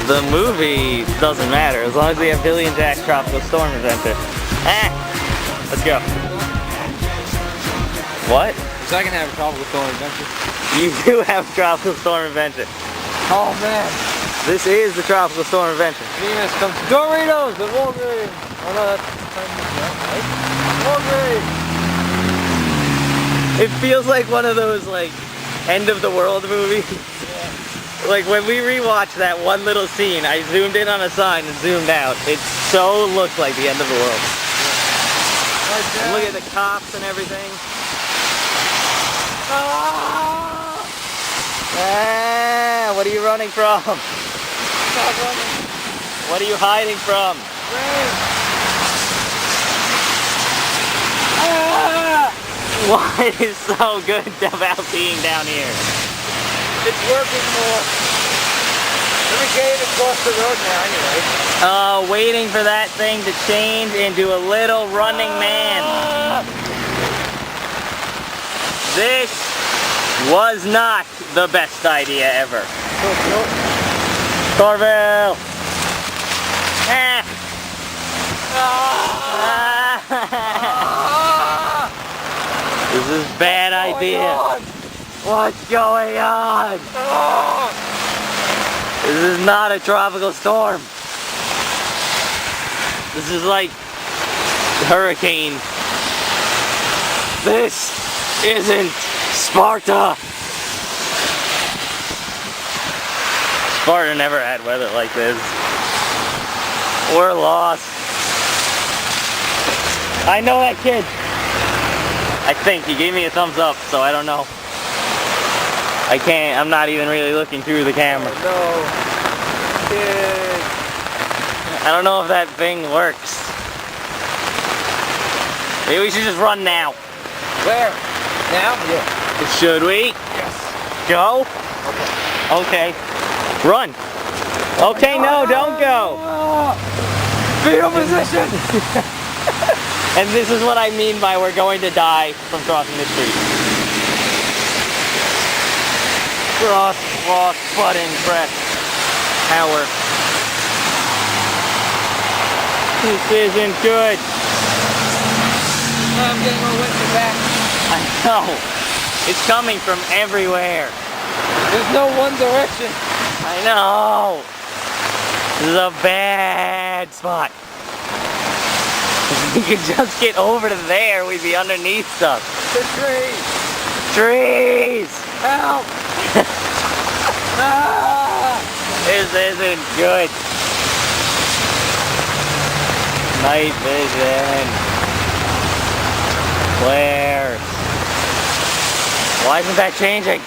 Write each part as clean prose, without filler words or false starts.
The movie doesn't matter as long as we have Billy and Jack's Tropical Storm Adventure. Let's go. What? So I can have a Tropical Storm Adventure. You do have Tropical Storm Adventure. Oh man. This is the Tropical Storm Adventure. Venus comes to Doritos and Walgreens. Oh no, that's right? Walgreens. It feels like one of those like end of the world movies. Yeah. Like when we rewatched that one little scene, I zoomed in on a sign and zoomed out. It so looked like the end of the world. Yeah. And look at the cops and everything. What are you running from? Stop running. What are you hiding from? What is so good about being down here? It's working more. Let me get across the road now anyway. Waiting for that thing to change into a little running man. This was not the best idea ever. Corville! This is a bad idea. What's going on? This is not a tropical storm. This is like hurricane. This isn't Sparta. Sparta never had weather like this. We're lost. I know that kid. I think he gave me a thumbs up, so I don't know. I can't, I'm not even really looking through the camera. Oh, no. Kid. I don't know if that thing works. Maybe we should just run now. Where? Now? Yeah. Should we? Yes. Go? Okay. Run. Okay, no, don't go. Fetal position. And this is what I mean by we're going to die from crossing the street. Cross, walk, button, press, power. This isn't good. I'm getting a wet in the back. I know. It's coming from everywhere. There's no one direction. I know. This is a bad spot. If we could just get over to there, we'd be underneath stuff. The trees. Trees! Help! This isn't good. Night vision. Flares. Why isn't that changing?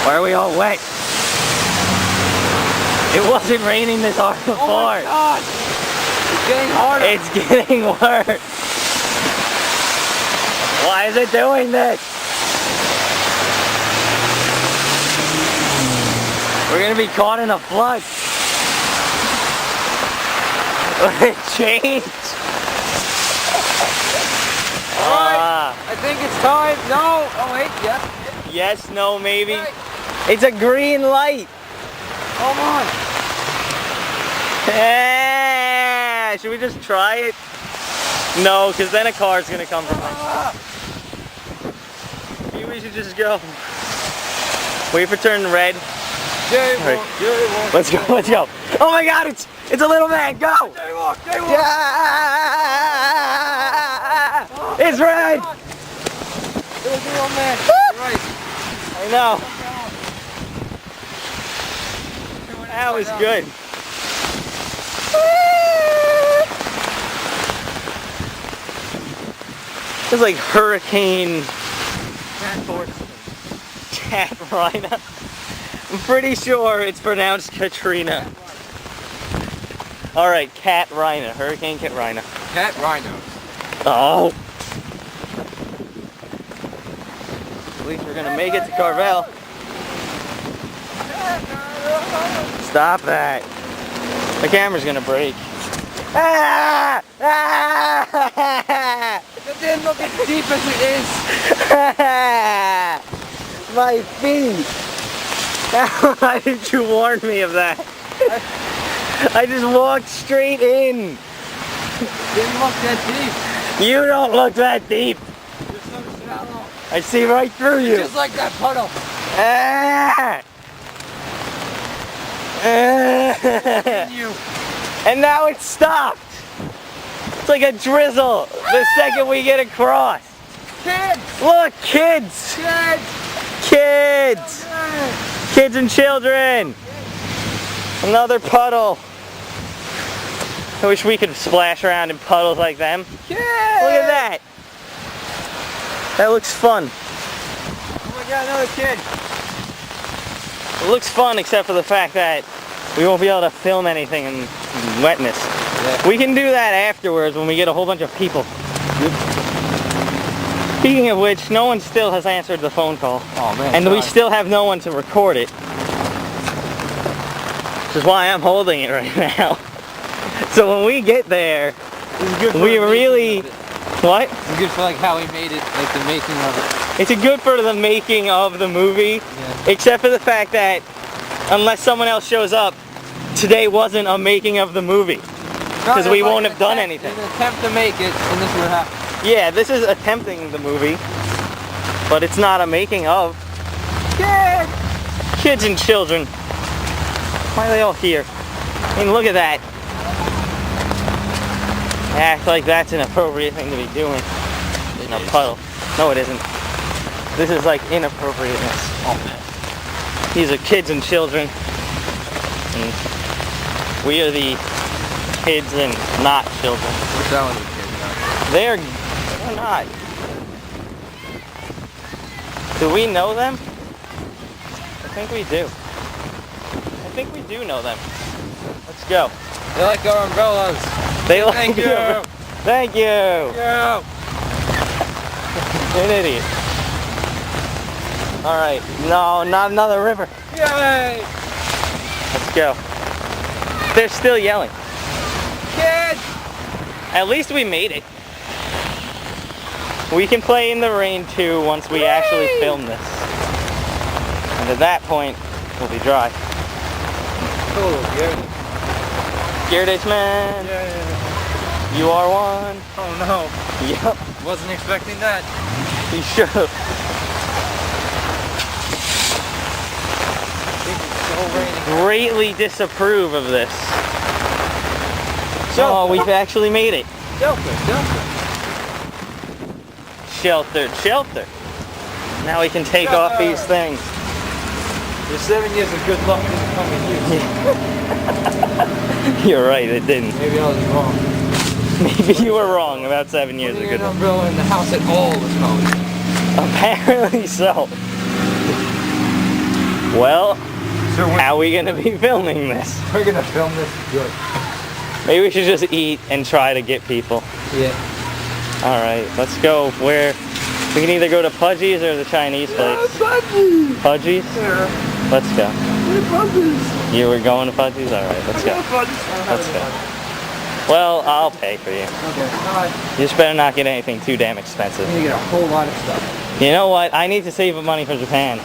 Why are we all wet? It wasn't raining this hard before. Oh my God. It's getting harder. It's getting worse. Why is it doing this? We're gonna be caught in a flood. It changed. Alright, I think it's time. No. Oh wait, yes. Yes, no, maybe. Right. It's a green light. Come on. Yeah. Should we just try it? No, because then a car's gonna come from us. Maybe we should just go. Wait for turn red. Jaywalk, jaywalk. Let's go, let's go. Oh my God, it's a little man, go! Jaywalk, jaywalk. Yeah! It's red! It was the old man. Right. I know. That was good. It was like hurricane Cat Rhina. I'm pretty sure it's pronounced Katrina. Alright, Cat Rhina. Hurricane Cat Rhina. Cat Rhino. Oh. At least we're gonna make it to Carvel. Stop that. The camera's gonna break. Ah! Ah! It didn't look as deep as it is. My feet. Why didn't you warn me of that? I just walked straight in. Didn't look that deep. You don't look that deep. You're so shallow. I see right through you. Just like that puddle. Ah. You. And now it's stopped. It's like a drizzle the second we get across. Kids. Look, kids. Kids. Kids. Kids and children. Another puddle. I wish we could splash around in puddles like them. Kids. Look at that. That looks fun. Oh my God, another kid. It looks fun except for the fact that we won't be able to film anything in wetness. Yeah. We can do that afterwards when we get a whole bunch of people. Speaking of which, no one still has answered the phone call. Oh man. And we still have no one to record it. Which is why I'm holding it right now. So when we get there, we really... What? It's good for like how we made it, like the making of it. It's good for the making of the movie, except for the fact that unless someone else shows up, today wasn't a making of the movie. Because we won't have done anything. An attempt to make it, and this is what happened. Yeah, this is attempting the movie, but it's not a making of. Kids! Kids and children. Why are they all here? I mean, look at that. Act like that's an appropriate thing to be doing in a puddle. No, it isn't. This is like inappropriateness. Oh man. These are kids and children. And we are the kids and not children. Wish that was a kid, They're not. Do we know them? I think we do. I think we do know them. Let's go. They like our umbrellas. They like Thank you. your- Thank you. Yeah. You're an idiot. All right. No, not another river. Yay! Let's go. They're still yelling. Kids! At least we made it. We can play in the rain too once we actually film this. And at that point, we'll be dry. Oh, yeah. Geardage man, Yeah. you are one. Oh no. Yep, Wasn't expecting that. you should have. It's so raining. Greatly disapprove of this. So, Oh, we've actually made it. Shelter. Sheltered, shelter. Now we can take off these things. Your 7 years of good luck didn't come in use. You're right, it didn't. Maybe I was wrong. Maybe you were wrong about 7 years Putting ago. an umbrella in the house at all was probably. Apparently so. Well, So how are we gonna be filming this? we're gonna film this good. Maybe we should just eat and try to get people. Yeah. Alright, let's go where we can either go to Pudgy's or the Chinese place. Pudgies! Pudgy's? Yeah. Let's go. Pudgies! You were going to Pudgy's? Alright, let's go. Let's go. Well, I'll pay for you. Okay, alright. You just better not get anything too damn expensive. You get a whole lot of stuff. You know what? I need to save up money for Japan.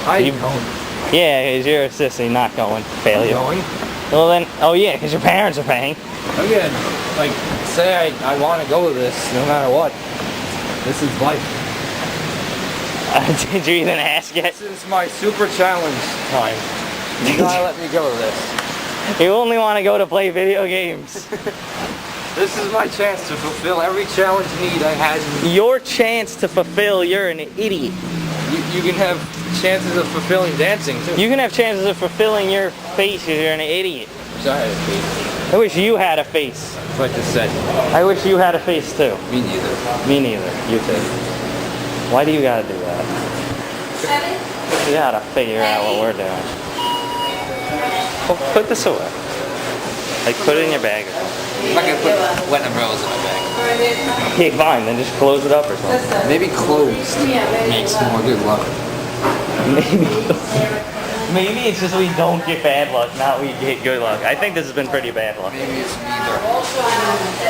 I You- ain't going. Yeah, because you're a sissy, not going. Failure. Going? Well then, oh yeah, because your parents are paying. Again, like, say I want to go to this no matter what. This is life. Did you even ask yet? This is my super challenge time. You gotta let me go to this. You only want to go to play video games. This is my chance to fulfill every challenge need I had. Your chance to fulfill, you're an idiot. You can have chances of fulfilling dancing too. You can have chances of fulfilling your face if you're an idiot. Sorry, I wish you had a face. that's what I just said. I wish you had a face too. Me neither. Me neither. You too. Why do you gotta do that? You gotta figure out what we're doing. Well, put this away. Like put it in your bag or something. I'm not gonna put wet umbrellas in my bag. Okay, fine, then just close it up or something. Maybe closed makes more good luck. Maybe it's just we don't get bad luck, not we get good luck. I think this has been pretty bad luck. Maybe it's neither.